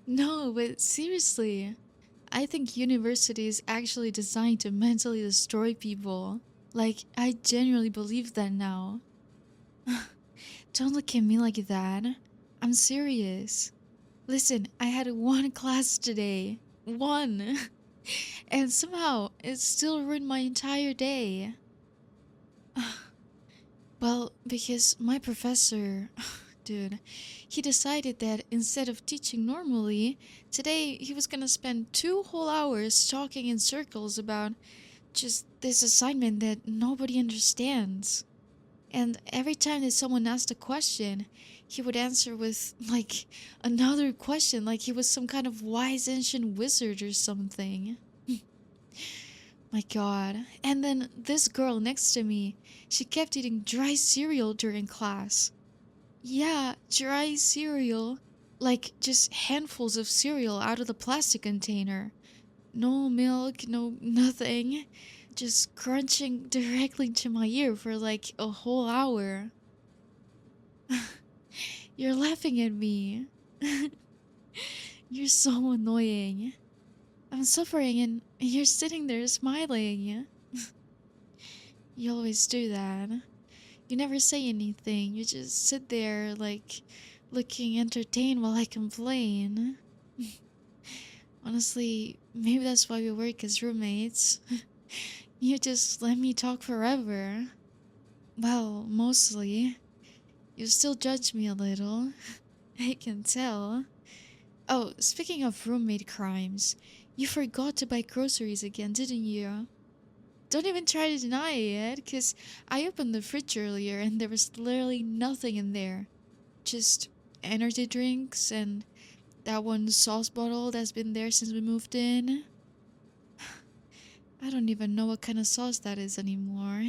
No, but seriously, I think university is actually designed to mentally destroy people. Like, I genuinely believe that now. Don't look at me like that. I'm serious. Listen, I had one class today. One. And somehow it still ruined my entire day. Well, because my professor, dude, he decided that instead of teaching normally, today he was gonna spend 2 whole hours talking in circles about just this assignment that nobody understands. And every time that someone asked a question, he would answer with, like, another question, like he was some kind of wise ancient wizard or something. My god. And then this girl next to me, she kept eating dry cereal during class. Yeah, dry cereal. Like just handfuls of cereal out of the plastic container. No milk, no nothing. Just crunching directly to my ear for like a whole hour. You're laughing at me. You're so annoying. I'm suffering and you're sitting there smiling. You always do that. You never say anything. You just sit there, like, looking entertained while I complain. Honestly, maybe that's why we work as roommates. You just let me talk forever. Well, mostly. You still judge me a little. I can tell. Oh, speaking of roommate crimes, you forgot to buy groceries again, didn't you? Don't even try to deny it, because I opened the fridge earlier and there was literally nothing in there. Just energy drinks and that one sauce bottle that's been there since we moved in. I don't even know what kind of sauce that is anymore.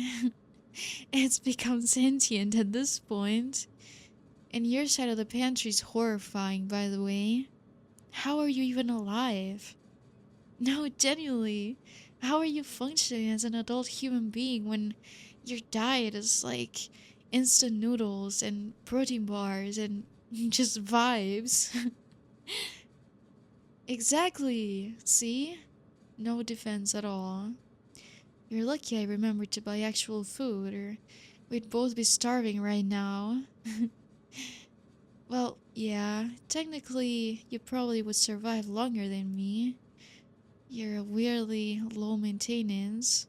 It's become sentient at this point. And your side of the pantry is horrifying, by the way. How are you even alive? No, genuinely. How are you functioning as an adult human being when your diet is like instant noodles and protein bars and just vibes? Exactly. See? No defense at all. You're lucky I remembered to buy actual food, or we'd both be starving right now. Well, yeah, technically, you probably would survive longer than me. You're weirdly low maintenance.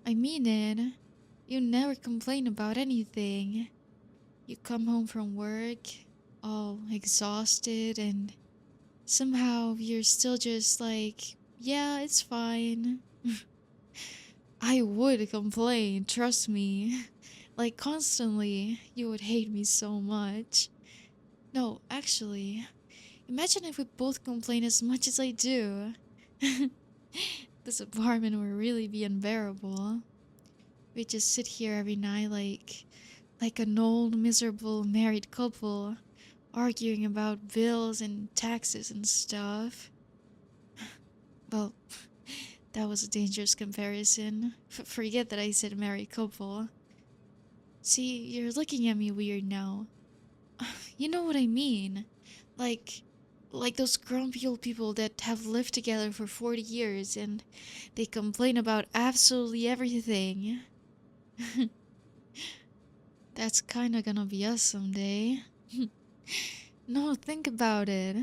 I mean it. You never complain about anything. You come home from work, all exhausted, and somehow you're still just like, yeah, it's fine. I would complain, trust me. Like, constantly. You would hate me so much. No, actually, imagine if we both complain as much as I do. This apartment would really be unbearable. We just sit here every night like an old miserable married couple arguing about bills and taxes and stuff. Well, that was a dangerous comparison. Forget that I said married couple. See, you're looking at me weird now. You know what I mean. Like like those grumpy old people that have lived together for 40 years and they complain about absolutely everything. That's kinda gonna be us someday. No, think about it.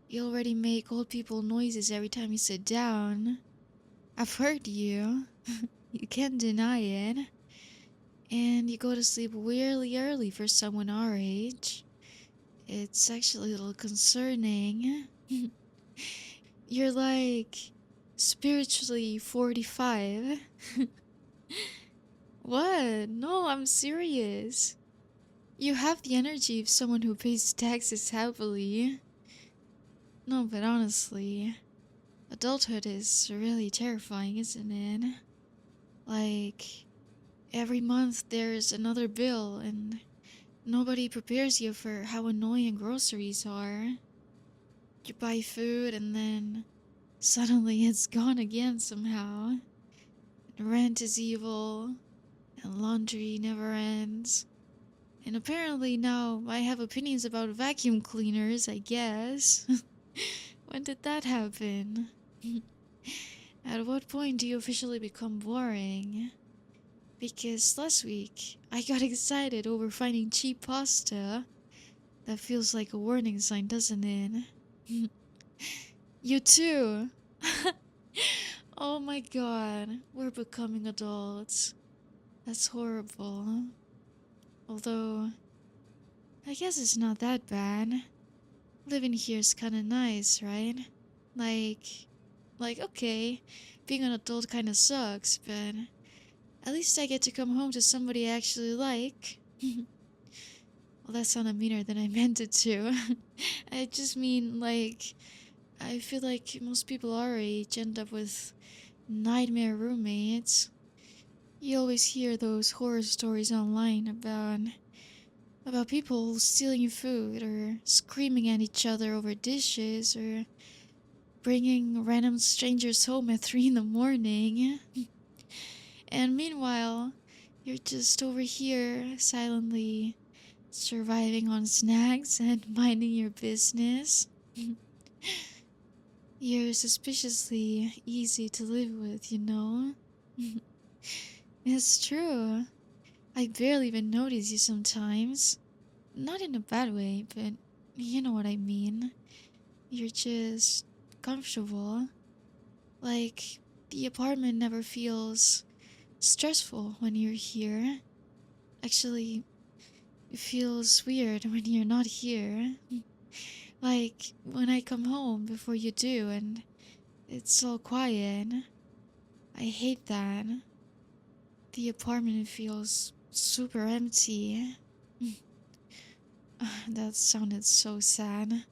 You already make old people noises every time you sit down. I've heard you. You can't deny it. And you go to sleep weirdly early for someone our age. It's actually a little concerning. You're like spiritually 45. What? No, I'm serious. You have the energy of someone who pays taxes happily. No, but honestly, adulthood is really terrifying, isn't it? Like, every month there's another bill, and nobody prepares you for how annoying groceries are. You buy food, and then suddenly it's gone again somehow. And rent is evil, and laundry never ends. And apparently now I have opinions about vacuum cleaners, I guess. When did that happen? At what point do you officially become boring? Because last week I got excited over finding cheap pasta. That feels like a warning sign, doesn't it? You too. Oh my god, we're becoming adults. That's horrible. Although, I guess it's not that bad. Living here's kinda nice, right? Like, okay, being an adult kinda sucks, but at least I get to come home to somebody I actually like. Well, that sounded meaner than I meant it to. I just mean, like, I feel like most people our age end up with nightmare roommates. You always hear those horror stories online about people stealing food or screaming at each other over dishes or bringing random strangers home at 3 in the morning. And meanwhile, you're just over here silently surviving on snacks and minding your business. You're suspiciously easy to live with, you know? It's true. I barely even notice you sometimes. Not in a bad way, but you know what I mean. You're just comfortable. Like, the apartment never feels stressful when you're here. Actually, it feels weird when you're not here. Like, when I come home before you do and it's all quiet. I hate that. The apartment feels super empty. That sounded so sad.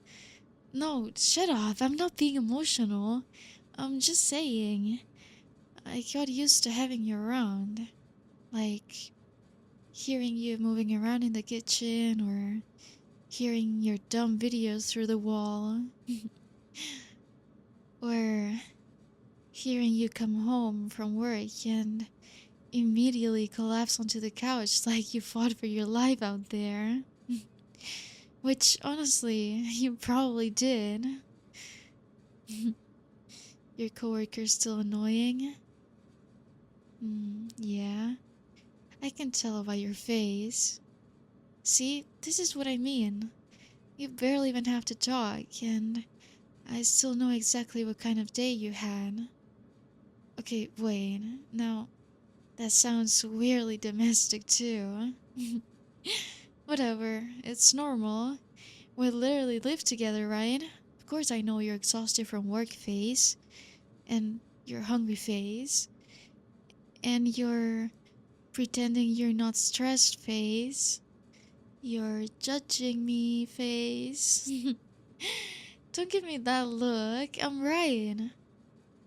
No, shut up. I'm not being emotional. I'm just saying. I got used to having you around. Like, hearing you moving around in the kitchen or hearing your dumb videos through the wall. Or hearing you come home from work and immediately collapse onto the couch like you fought for your life out there. Which, honestly, you probably did. Your coworker's still annoying? Yeah. I can tell by your face. See, this is what I mean. You barely even have to talk, and I still know exactly what kind of day you had. Okay, wait. Now, that sounds weirdly domestic too. Whatever, it's normal. We literally live together, right? Of course I know you're exhausted from work phase, and your hungry phase, and your pretending you're not stressed phase, your judging me phase. Don't give me that look, I'm right.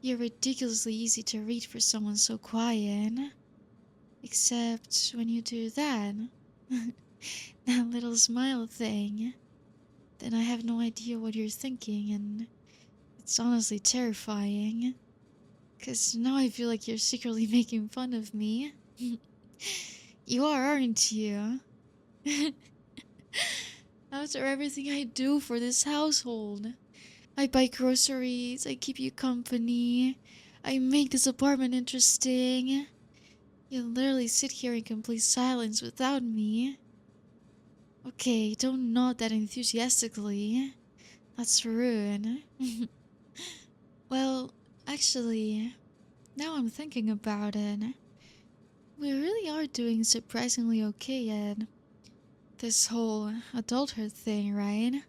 You're ridiculously easy to read for someone so quiet. Except when you do that. That little smile thing. Then I have no idea what you're thinking, and it's honestly terrifying. 'Cause now I feel like you're secretly making fun of me. You are, aren't you? After everything I do for this household. I buy groceries, I keep you company, I make this apartment interesting. You literally sit here in complete silence without me. Okay, don't nod that enthusiastically. That's rude. Well, actually, now I'm thinking about it. We really are doing surprisingly okay at this whole adulthood thing, right?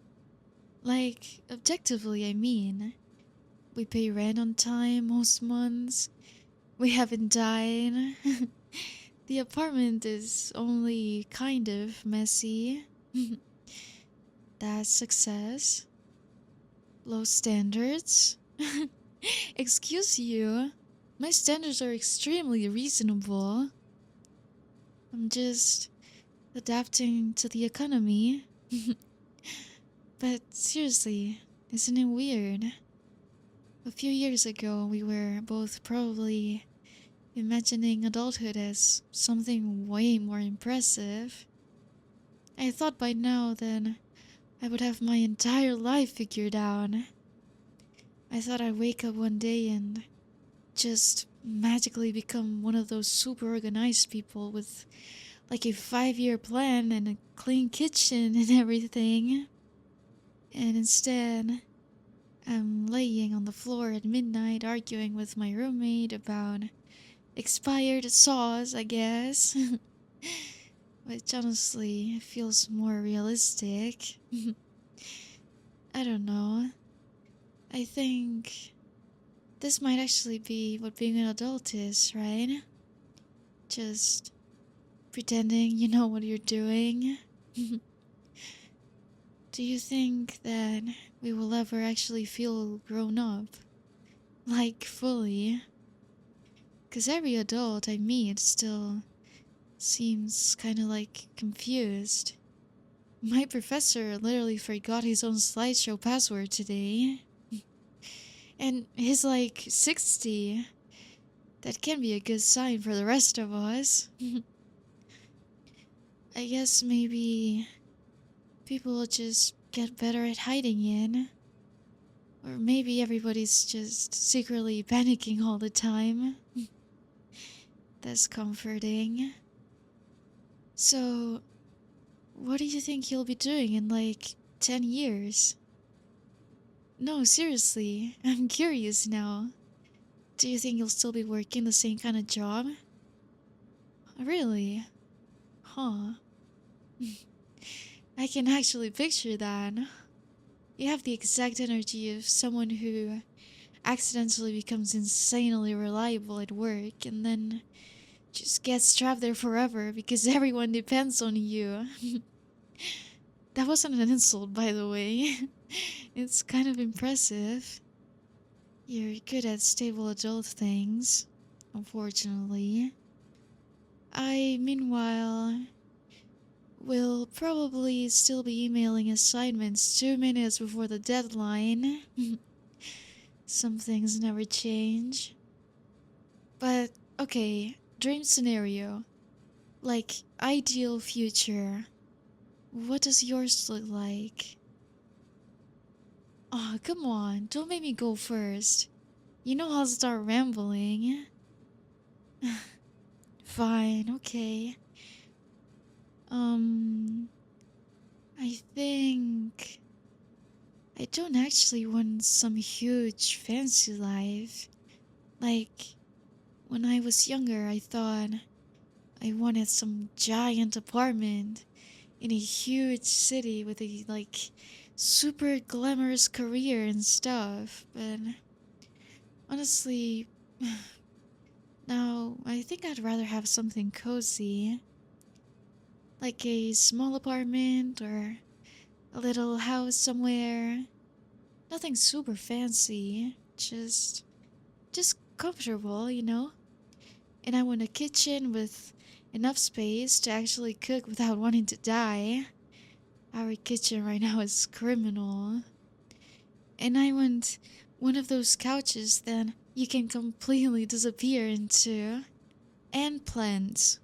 Like, objectively, I mean. We pay rent on time most months. We haven't died. The apartment is only kind of messy. That's success. Low standards. Excuse you. My standards are extremely reasonable. I'm just adapting to the economy. But seriously, isn't it weird? A few years ago, we were both probably imagining adulthood as something way more impressive. I thought by now then I would have my entire life figured out. I thought I'd wake up one day and just magically become one of those super organized people with like a 5-year plan and a clean kitchen and everything. And instead, I'm laying on the floor at midnight arguing with my roommate about expired sauce, I guess. Which honestly feels more realistic. I don't know. I think this might actually be what being an adult is, right? Just pretending you know what you're doing. Do you think that we will ever actually feel grown up? Like, fully? Because every adult I meet still seems kinda like confused. My professor literally forgot his own slideshow password today. And he's like 60. That can be a good sign for the rest of us. I guess maybe people will just get better at hiding in. Or maybe everybody's just secretly panicking all the time. That's comforting. So, what do you think you'll be doing in like 10 years? No, seriously, I'm curious now. Do you think you'll still be working the same kind of job? Really? Huh. I can actually picture that. You have the exact energy of someone who accidentally becomes insanely reliable at work and then just gets trapped there forever because everyone depends on you. That wasn't an insult, by the way. It's kind of impressive. You're good at stable adult things, unfortunately. I, meanwhile, will probably still be emailing assignments 2 minutes before the deadline. Some things never change. But, okay, dream scenario. Like, ideal future. What does yours look like? Oh, come on, don't make me go first. You know I'll start rambling. Fine, okay. I think I don't actually want some huge fancy life. Like, when I was younger, I thought I wanted some giant apartment in a huge city with a, like, super glamorous career and stuff. But honestly, now I think I'd rather have something cozy. Like a small apartment or a little house somewhere. Nothing super fancy, just comfortable, you know? And I want a kitchen with enough space to actually cook without wanting to die. Our kitchen right now is criminal. And I want one of those couches that you can completely disappear into. And plants.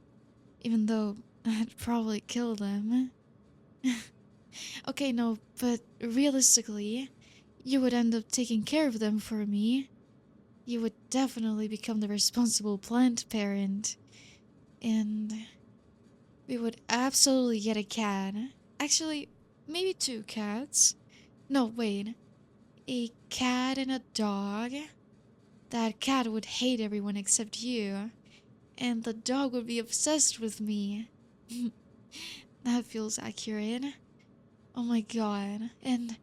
Even though I'd probably kill them. Okay, no, but realistically, you would end up taking care of them for me. You would definitely become the responsible plant parent. And we would absolutely get a cat. Actually, maybe 2 cats. No, wait. A cat and a dog? That cat would hate everyone except you. And the dog would be obsessed with me. That feels accurate. Oh my god. And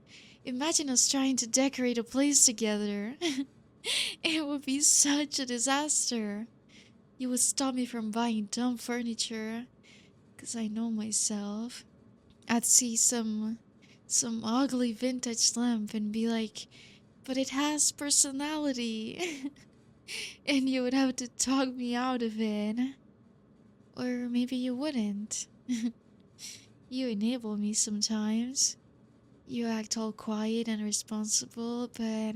imagine us trying to decorate a place together. It would be such a disaster. You would stop me from buying dumb furniture. Cause I know myself. I'd see some ugly vintage lamp and be like, but it has personality. And you would have to talk me out of it. Or maybe you wouldn't. You enable me sometimes. You act all quiet and responsible, but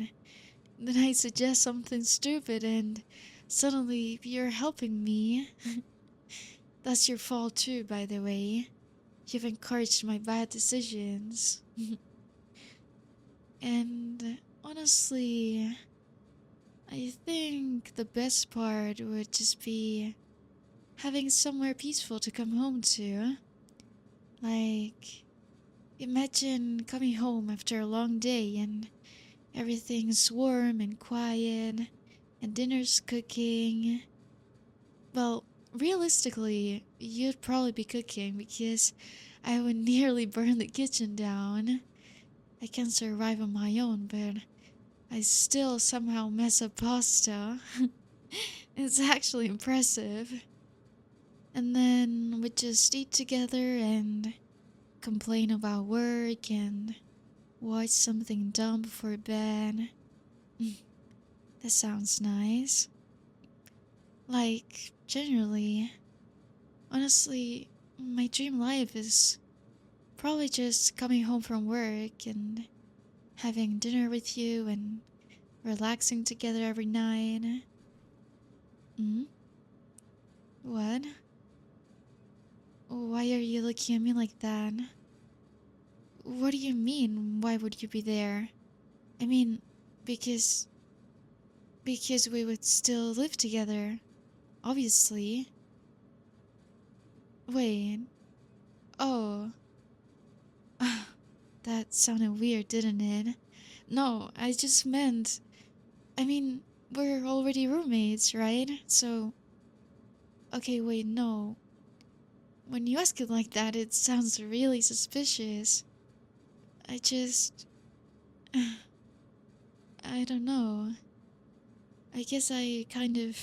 then I suggest something stupid and suddenly you're helping me. That's your fault too, by the way. you've encouraged my bad decisions. And honestly, I think the best part would just be having somewhere peaceful to come home to. Like, imagine coming home after a long day and everything's warm and quiet and dinner's cooking. Well, realistically, you'd probably be cooking because I would nearly burn the kitchen down. I can survive on my own, but I still somehow mess up pasta. It's actually impressive. And then we just eat together and complain about work and watch something dumb before bed. That sounds nice. Like, generally, honestly, my dream life is probably just coming home from work and having dinner with you and relaxing together every night. Hmm? What? Why are you looking at me like that? What do you mean, why would you be there? I mean, because... because we would still live together. Obviously. Wait. Oh. That sounded weird, didn't it? No, I just meant... I mean, we're already roommates, right? So... Okay, wait, no. When you ask it like that, it sounds really suspicious. I just... I don't know. I guess I kind of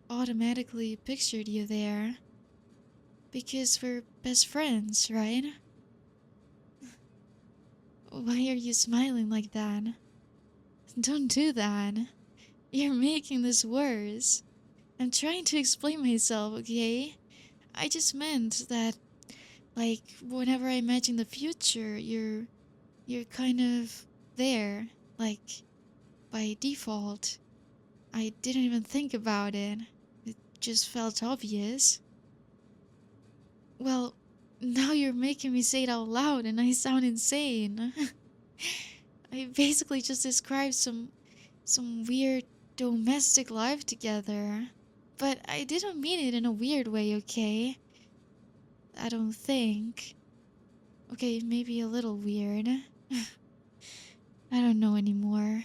automatically pictured you there. Because we're best friends, right? Why are you smiling like that? Don't do that. You're making this worse. I'm trying to explain myself, okay? I just meant that, like, whenever I imagine the future, you're kind of there, like, by default. I didn't even think about it. It just felt obvious. Well, now you're making me say it out loud and I sound insane. I basically just described some weird domestic life together. But I didn't mean it in a weird way, okay? I don't think. Okay, maybe a little weird. I don't know anymore.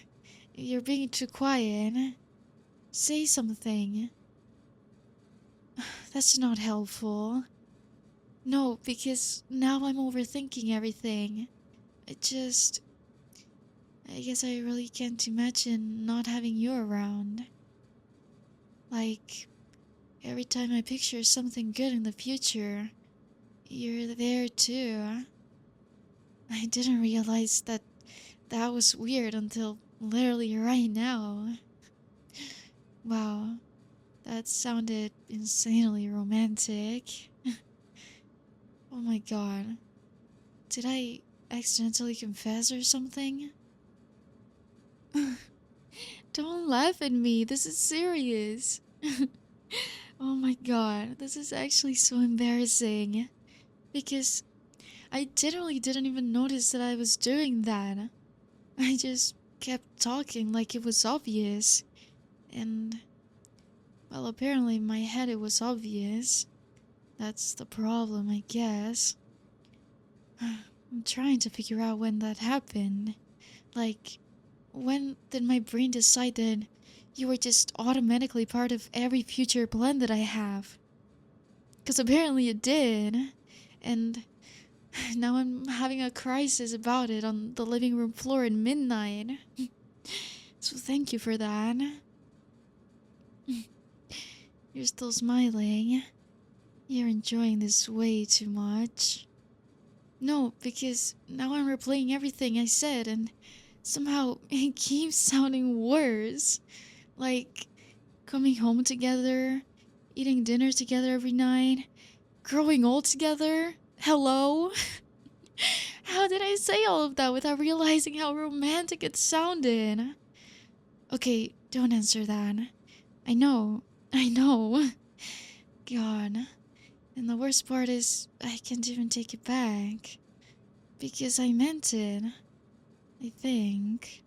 You're being too quiet. Say something. That's not helpful. No, because now I'm overthinking everything. It just... I guess I really can't imagine not having you around. Like, every time I picture something good in the future, you're there too. I didn't realize that that was weird until literally right now. Wow, that sounded insanely romantic. Oh my god. Did I accidentally confess or something? Don't laugh at me, this is serious. Oh my god, this is actually so embarrassing. Because I generally didn't even notice that I was doing that. I just kept talking like it was obvious. And, well, apparently in my head it was obvious. That's the problem, I guess. I'm trying to figure out when that happened. Like, when did my brain decide that you were just automatically part of every future plan that I have? Because apparently it did. And now I'm having a crisis about it on the living room floor at midnight. So thank you for that. You're still smiling. You're enjoying this way too much. No, because now I'm replaying everything I said and somehow it keeps sounding worse. Like coming home together, eating dinner together every night, growing old together. Hello? How did I say all of that without realizing how romantic it sounded? Okay, don't answer that. I know. God. And the worst part is, I can't even take it back. Because I meant it. I think.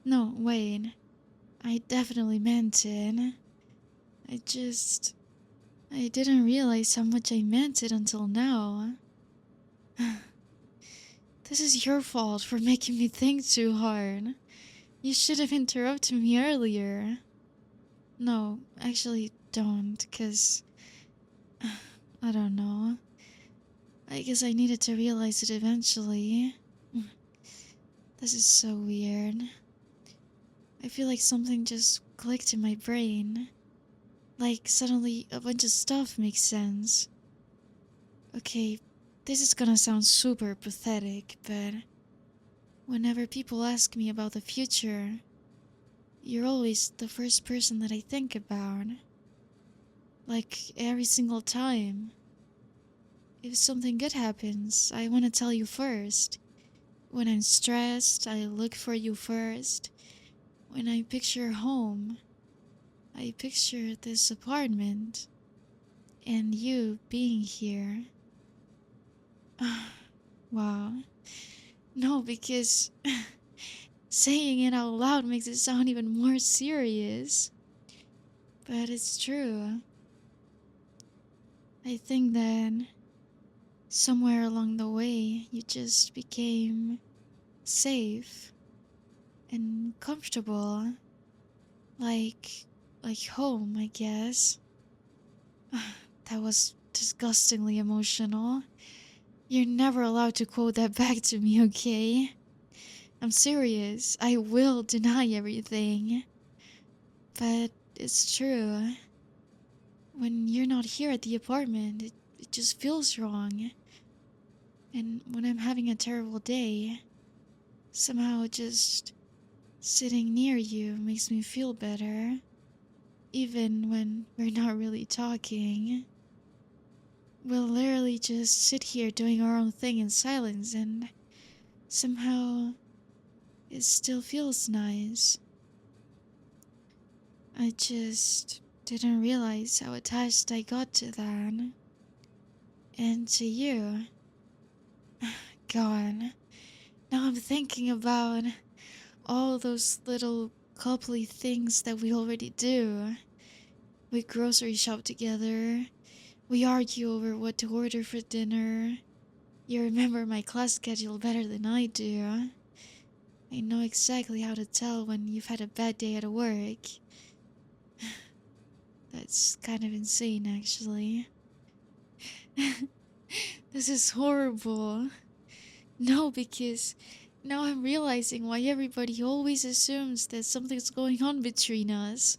No, wait. I definitely meant it. I didn't realize how much I meant it until now. This is your fault for making me think too hard. You should have interrupted me earlier. No, actually don't, cause I don't know. I guess I needed to realize it eventually. This is so weird. I feel like something just clicked in my brain. Like suddenly a bunch of stuff makes sense. Okay, this is gonna sound super pathetic, but whenever people ask me about the future, you're always the first person that I think about. Like every single time. If something good happens, I want to tell you first. When I'm stressed, I look for you first. When I picture home, I picture this apartment and you being here. Wow. No, because saying it out loud makes it sound even more serious. But it's true. I think that somewhere along the way, you just became safe and comfortable. Like, like home, I guess. That was disgustingly emotional. You're never allowed to quote that back to me, okay? I'm serious. I will deny everything. But it's true. When you're not here at the apartment, it just feels wrong. And when I'm having a terrible day, somehow just sitting near you makes me feel better. Even when we're not really talking. We'll literally just sit here doing our own thing in silence, and somehow it still feels nice. I just didn't realize how attached I got to that. And to you. God, now I'm thinking about all those little coupley things that we already do. We grocery shop together. We argue over what to order for dinner. You remember my class schedule better than I do. I know exactly how to tell when you've had a bad day at work. That's kind of insane, actually. This is horrible. No, because now I'm realizing why everybody always assumes that something's going on between us.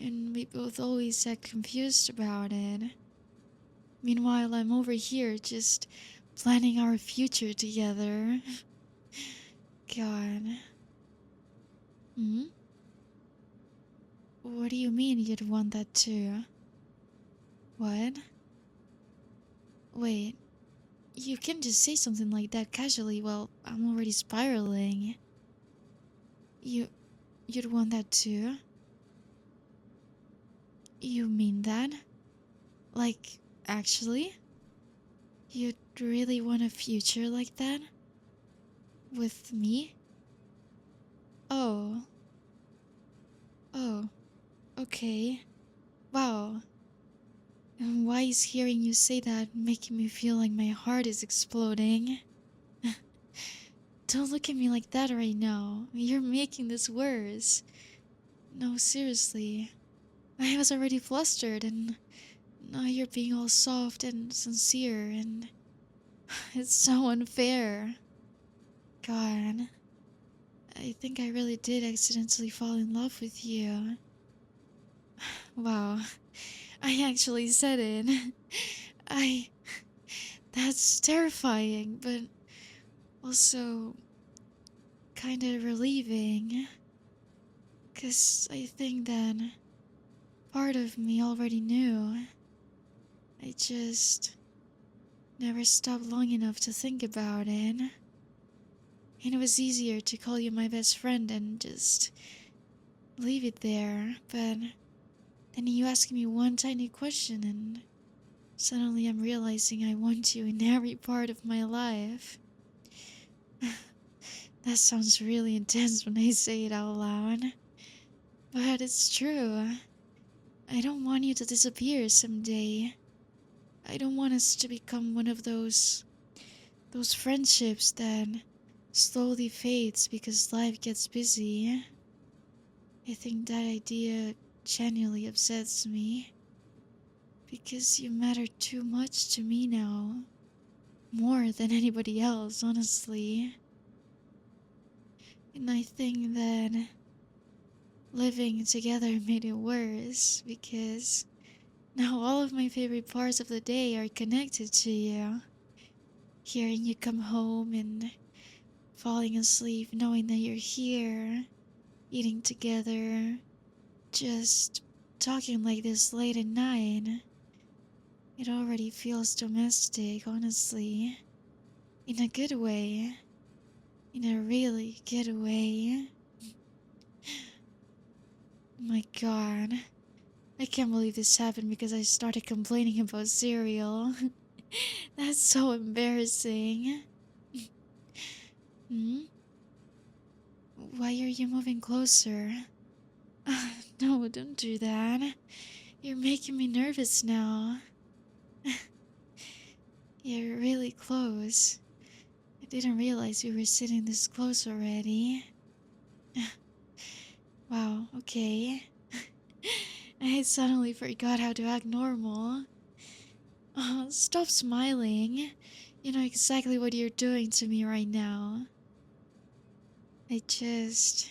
And we both always get confused about it. Meanwhile, I'm over here just planning our future together. God. Hmm? What do you mean you'd want that too? What? Wait, you can just say something like that casually while I'm already spiraling. You'd want that too? You mean that? Like, actually? You'd really want a future like that? With me? Oh. Oh. Okay. Wow. And why is hearing you say that making me feel like my heart is exploding? Don't look at me like that right now. You're making this worse. No, seriously. I was already flustered and now you're being all soft and sincere and it's so unfair. God, I think I really did accidentally fall in love with you. Wow, I actually said it. I... That's terrifying, but also kind of relieving. 'Cause I think that part of me already knew. I just never stopped long enough to think about it. And it was easier to call you my best friend and just leave it there, but then you ask me one tiny question and Suddenly I'm realizing I want you in every part of my life. That sounds really intense when I say it out loud. But it's true. I don't want you to disappear someday. I don't want us to become one of those friendships that slowly fades because life gets busy. I think that idea genuinely upsets me because you matter too much to me now. More than anybody else, honestly. And I think that living together made it worse because now all of my favorite parts of the day are connected to you. Hearing you come home and falling asleep knowing that you're here, eating together, just talking like this late at night. It already feels domestic, honestly. In a good way. In a really good way. My god. I can't believe this happened because I started complaining about cereal. That's so embarrassing. Hmm? Why are you moving closer? No, don't do that. You're making me nervous now. You're really close. I didn't realize we were sitting this close already. Wow, okay. I suddenly forgot how to act normal. Stop smiling. You know exactly what you're doing to me right now. I just.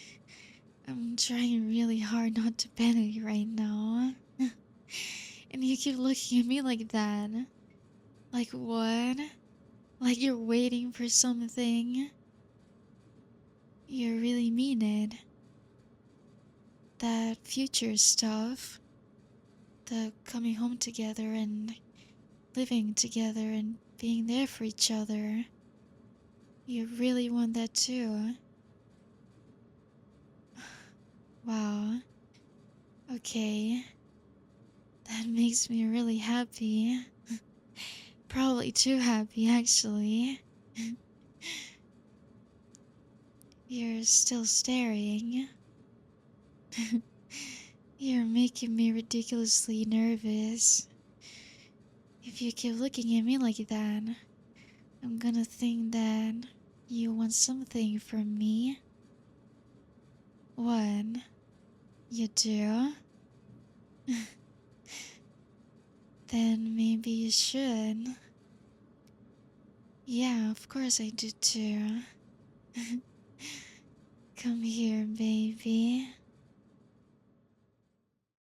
I'm trying really hard not to panic right now. And you keep looking at me like that. Like what? Like you're waiting for something? You really mean it. That future stuff. The coming home together and living together and being there for each other. You really want that too? Wow. Okay. That makes me really happy. Probably too happy, actually. You're still staring. You're making me ridiculously nervous. If you keep looking at me like that, I'm gonna think that you want something from me. What? You do? Then maybe you should. Yeah, of course I do too. Come here, baby.